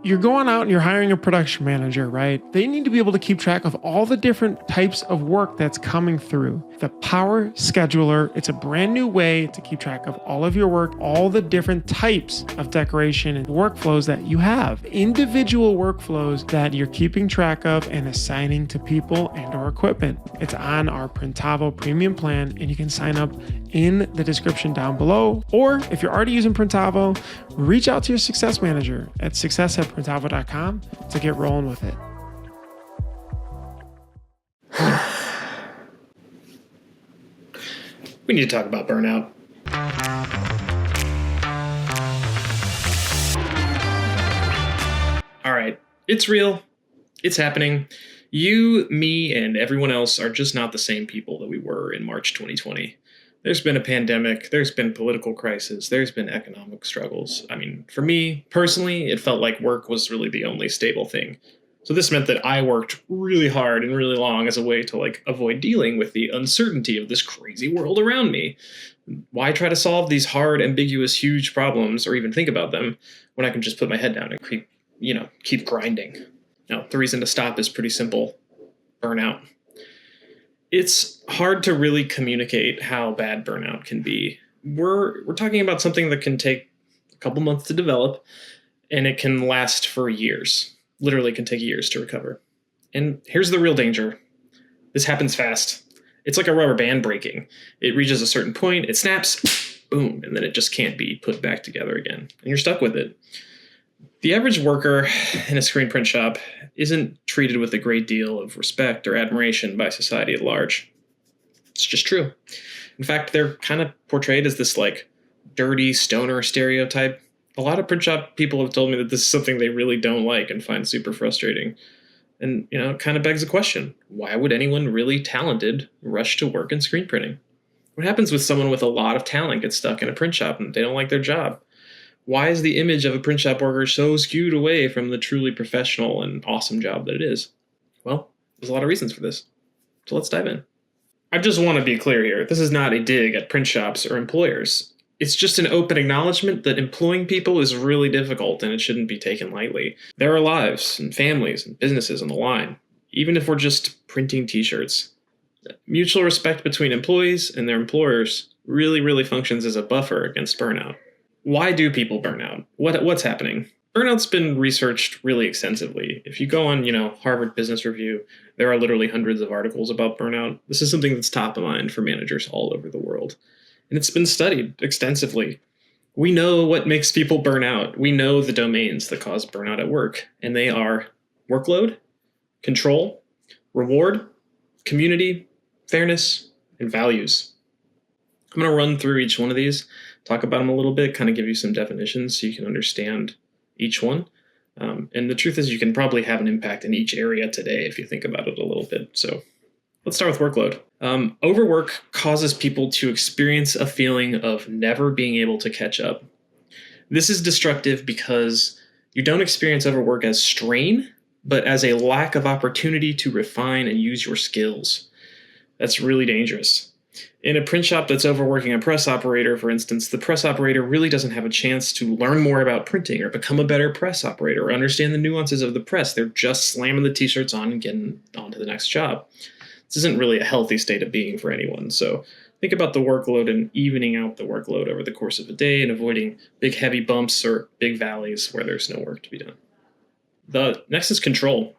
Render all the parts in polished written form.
You're going out and you're hiring a production manager, right? They need to be able to keep track of all the different types of work that's coming through. The Power Scheduler, it's a brand new way to keep track of all of your work, all the different types of decoration and workflows that you have. Individual workflows that you're keeping track of and assigning to people and or equipment. It's on our Printavo premium plan, and you can sign up in the description down below. Or if you're already using Printavo, reach out to your success manager at success@printavo.com to get rolling with it. We need to talk about burnout. All right, it's real. It's happening. You, me, and everyone else are just not the same people that we were in March 2020. There's been a pandemic, there's been political crisis, there's been economic struggles. I mean, for me, personally, it felt like work was really the only stable thing. So this meant that I worked really hard and really long as a way to avoid dealing with the uncertainty of this crazy world around me. Why try to solve these hard, ambiguous, huge problems or even think about them when I can just put my head down and keep grinding? Now, the reason to stop is pretty simple. Burnout. It's hard to really communicate how bad burnout can be. We're talking about something that can take a couple months to develop, and it can last for years. Literally can take years to recover. And here's the real danger. This happens fast. It's like a rubber band breaking. It reaches a certain point, it snaps, boom, and then it just can't be put back together again. And you're stuck with it. The average worker in a screen print shop isn't treated with a great deal of respect or admiration by society at large. It's just true. In fact, they're kind of portrayed as this dirty stoner stereotype. A lot of print shop people have told me that this is something they really don't like and find super frustrating. And, it kind of begs the question, why would anyone really talented rush to work in screen printing? What happens with someone with a lot of talent gets stuck in a print shop and they don't like their job? Why is the image of a print shop worker so skewed away from the truly professional and awesome job that it is? Well, there's a lot of reasons for this. So let's dive in. I just want to be clear here. This is not a dig at print shops or employers. It's just an open acknowledgement that employing people is really difficult and it shouldn't be taken lightly. There are lives and families and businesses on the line, even if we're just printing t-shirts. Mutual respect between employees and their employers really functions as a buffer against burnout. Why do people burn out? What's happening? Burnout's been researched really extensively. If you go on, Harvard Business Review, there are literally hundreds of articles about burnout. This is something that's top of mind for managers all over the world. And it's been studied extensively. We know what makes people burn out. We know the domains that cause burnout at work. And they are workload, control, reward, community, fairness, and values. I'm going to run through each one of these, talk about them a little bit, kind of give you some definitions so you can understand each one. And the truth is you can probably have an impact in each area today if you think about it a little bit. So let's start with workload. Overwork causes people to experience a feeling of never being able to catch up. This is destructive because you don't experience overwork as strain, but as a lack of opportunity to refine and use your skills. That's really dangerous. In a print shop that's overworking a press operator, for instance, the press operator really doesn't have a chance to learn more about printing or become a better press operator or understand the nuances of the press. They're just slamming the t-shirts on and getting on to the next job. This isn't really a healthy state of being for anyone. So think about the workload and evening out the workload over the course of a day and avoiding big heavy bumps or big valleys where there's no work to be done. The next is control.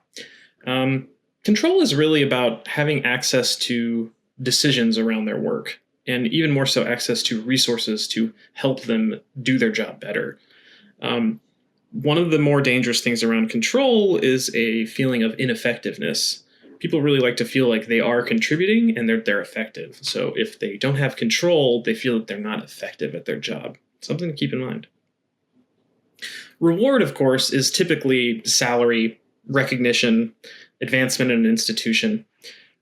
Control is really about having access to decisions around their work, and even more so access to resources to help them do their job better. One of the more dangerous things around control is a feeling of ineffectiveness. People really like to feel like they are contributing and they're effective. So if they don't have control, they feel that they're not effective at their job. Something to keep in mind. Reward, of course, is typically salary, recognition, advancement in an institution.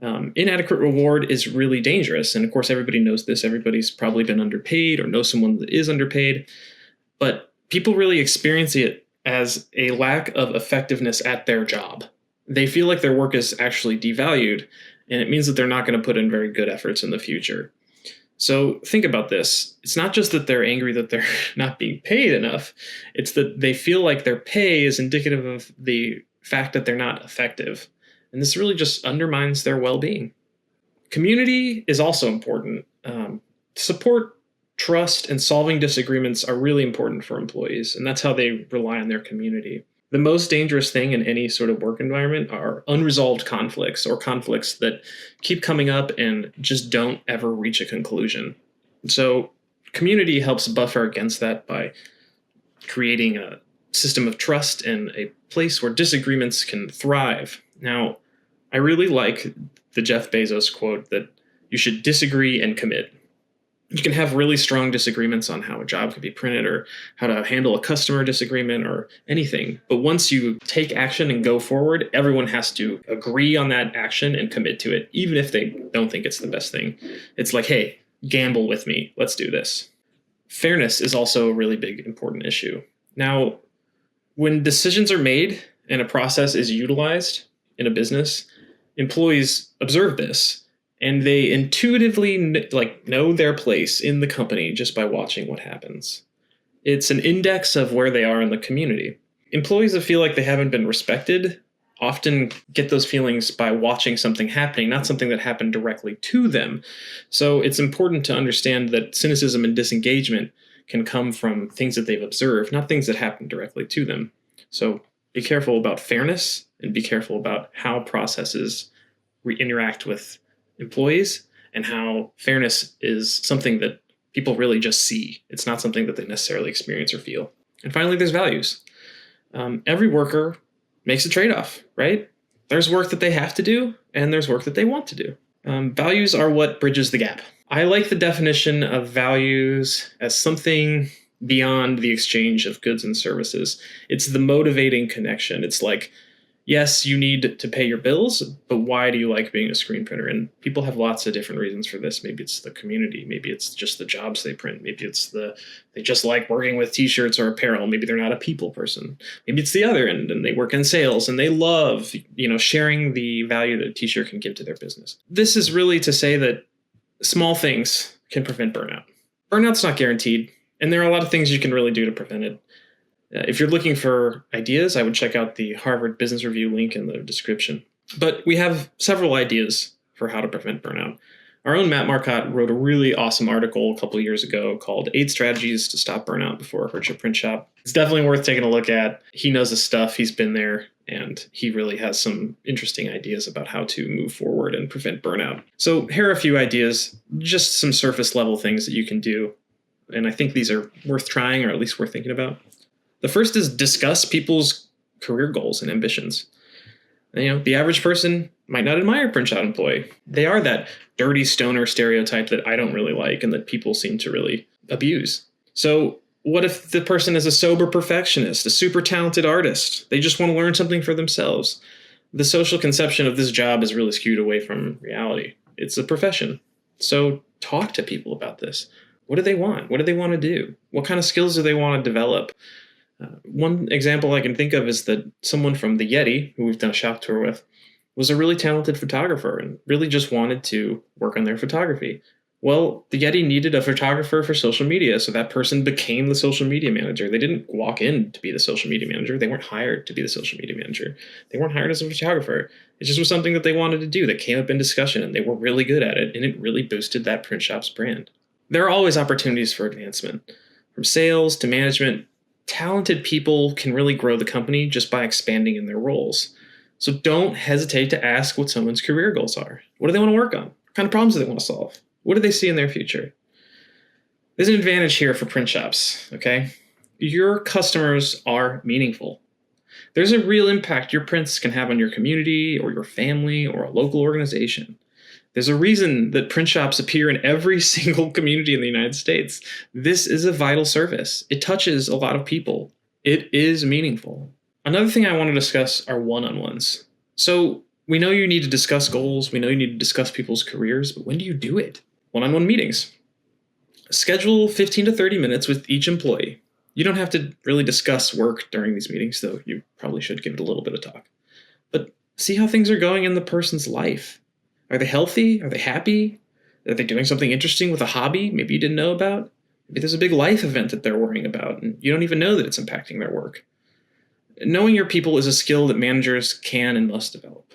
Inadequate reward is really dangerous. And of course, everybody knows this. Everybody's probably been underpaid or knows someone that is underpaid. But people really experience it as a lack of effectiveness at their job. They feel like their work is actually devalued, and it means that they're not going to put in very good efforts in the future. So think about this. It's not just that they're angry that they're not being paid enough. It's that they feel like their pay is indicative of the fact that they're not effective. And this really just undermines their well-being. Community is also important. Support, trust, and solving disagreements are really important for employees, and that's how they rely on their community. The most dangerous thing in any sort of work environment are unresolved conflicts or conflicts that keep coming up and just don't ever reach a conclusion. So, community helps buffer against that by creating a system of trust and a place where disagreements can thrive. Now, I really like the Jeff Bezos quote that you should disagree and commit. You can have really strong disagreements on how a job could be printed or how to handle a customer disagreement or anything. But once you take action and go forward, everyone has to agree on that action and commit to it, even if they don't think it's the best thing. It's like, hey, gamble with me. Let's do this. Fairness is also a really big, important issue. Now, when decisions are made and a process is utilized in a business, employees observe this. And they intuitively know their place in the company just by watching what happens. It's an index of where they are in the community. Employees that feel like they haven't been respected often get those feelings by watching something happening, not something that happened directly to them. So it's important to understand that cynicism and disengagement can come from things that they've observed, not things that happen directly to them. So be careful about fairness and be careful about how processes interact with employees and how fairness is something that people really just see. It's not something that they necessarily experience or feel. And finally, there's values. Every worker makes a trade-off, right? There's work that they have to do and there's work that they want to do. Values are what bridges the gap. I like the definition of values as something beyond the exchange of goods and services. It's the motivating connection. It's like, yes, you need to pay your bills, but why do you like being a screen printer? And people have lots of different reasons for this. Maybe it's the community. Maybe it's just the jobs they print. Maybe it's they just like working with t-shirts or apparel. Maybe they're not a people person. Maybe it's the other end and they work in sales and they love, sharing the value that a t-shirt can give to their business. This is really to say that small things can prevent burnout. Burnout's not guaranteed, and there are a lot of things you can really do to prevent it. If you're looking for ideas, I would check out the Harvard Business Review link in the description. But we have several ideas for how to prevent burnout. Our own Matt Marcotte wrote a really awesome article a couple of years ago called 8 Strategies to Stop Burnout Before It Hurts Your Print Shop. It's definitely worth taking a look at. He knows his stuff. He's been there, and he really has some interesting ideas about how to move forward and prevent burnout. So here are a few ideas, just some surface level things that you can do. And I think these are worth trying, or at least worth thinking about. The first is discuss people's career goals and ambitions. The average person might not admire a print shop employee. They are that dirty stoner stereotype that I don't really like and that people seem to really abuse. So what if the person is a sober perfectionist, a super talented artist? They just want to learn something for themselves. The social conception of this job is really skewed away from reality. It's a profession. So talk to people about this. What do they want? What do they want to do? What kind of skills do they want to develop? One example I can think of is that someone from the Yeti, who we've done a shop tour with, was a really talented photographer and really just wanted to work on their photography. Well, the Yeti needed a photographer for social media, so that person became the social media manager. They didn't walk in to be the social media manager. They weren't hired to be the social media manager. They weren't hired as a photographer. It just was something that they wanted to do that came up in discussion, and they were really good at it, and it really boosted that print shop's brand. There are always opportunities for advancement. From sales to management, talented people can really grow the company just by expanding in their roles. So don't hesitate to ask what someone's career goals are. What do they want to work on? What kind of problems do they want to solve? What do they see in their future? There's an advantage here for print shops, okay? Your customers are meaningful. There's a real impact your prints can have on your community or your family or a local organization. There's a reason that print shops appear in every single community in the United States. This is a vital service. It touches a lot of people. It is meaningful. Another thing I want to discuss are one-on-ones. So we know you need to discuss goals. We know you need to discuss people's careers, but when do you do it? One-on-one meetings. Schedule 15 to 30 minutes with each employee. You don't have to really discuss work during these meetings, though you probably should give it a little bit of talk. But see how things are going in the person's life. Are they healthy? Are they happy? Are they doing something interesting with a hobby maybe you didn't know about? Maybe there's a big life event that they're worrying about and you don't even know that it's impacting their work. Knowing your people is a skill that managers can and must develop.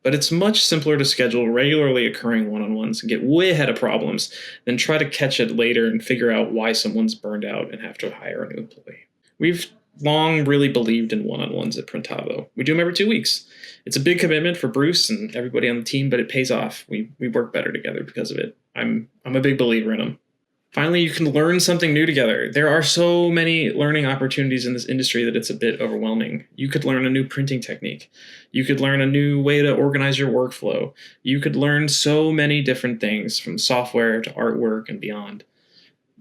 But it's much simpler to schedule regularly occurring one-on-ones and get way ahead of problems than try to catch it later and figure out why someone's burned out and have to hire a new employee. We've long really believed in one-on-ones at Printavo. We do them every 2 weeks. It's a big commitment for Bruce and everybody on the team, but it pays off. We work better together because of it. I'm a big believer in them. Finally, you can learn something new together. There are so many learning opportunities in this industry that it's a bit overwhelming. You could learn a new printing technique. You could learn a new way to organize your workflow. You could learn so many different things from software to artwork and beyond.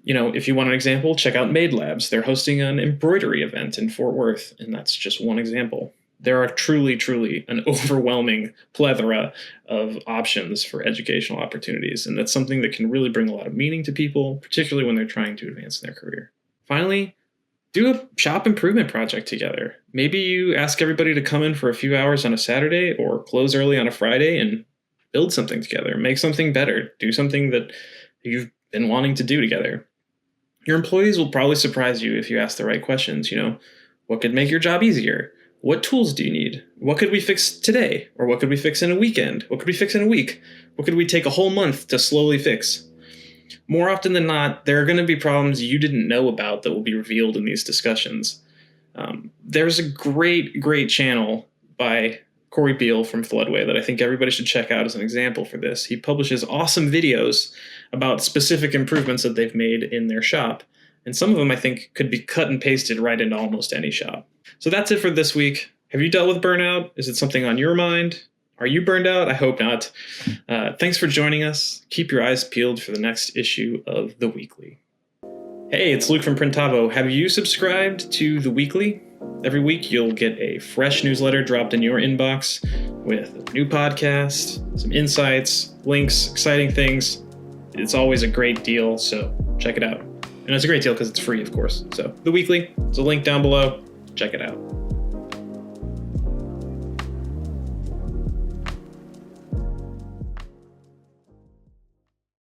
If you want an example, check out Made Labs. They're hosting an embroidery event in Fort Worth, and that's just one example. There are truly an overwhelming plethora of options for educational opportunities, and that's something that can really bring a lot of meaning to people, particularly when they're trying to advance in their career. Finally, do a shop improvement project together. Maybe you ask everybody to come in for a few hours on a Saturday or close early on a Friday and build something together, make something better, do something that you've been wanting to do together. Your employees will probably surprise you if you ask the right questions. What could make your job easier? What tools do you need? What could we fix today? Or what could we fix in a weekend? What could we fix in a week? What could we take a whole month to slowly fix? More often than not, there are going to be problems you didn't know about that will be revealed in these discussions. There's a great channel by Corey Beal from Floodway that I think everybody should check out as an example for this. He publishes awesome videos about specific improvements that they've made in their shop. And some of them, I think, could be cut and pasted right into almost any shop. So that's it for this week. Have you dealt with burnout? Is it something on your mind? Are you burned out? I hope not. Thanks for joining us. Keep your eyes peeled for the next issue of The Weekly. Hey, it's Luke from Printavo. Have you subscribed to The Weekly? Every week you'll get a fresh newsletter dropped in your inbox with a new podcast, some insights, links, exciting things. It's always a great deal, so check it out. And it's a great deal because it's free, of course. So The Weekly, there's a link down below. Check it out.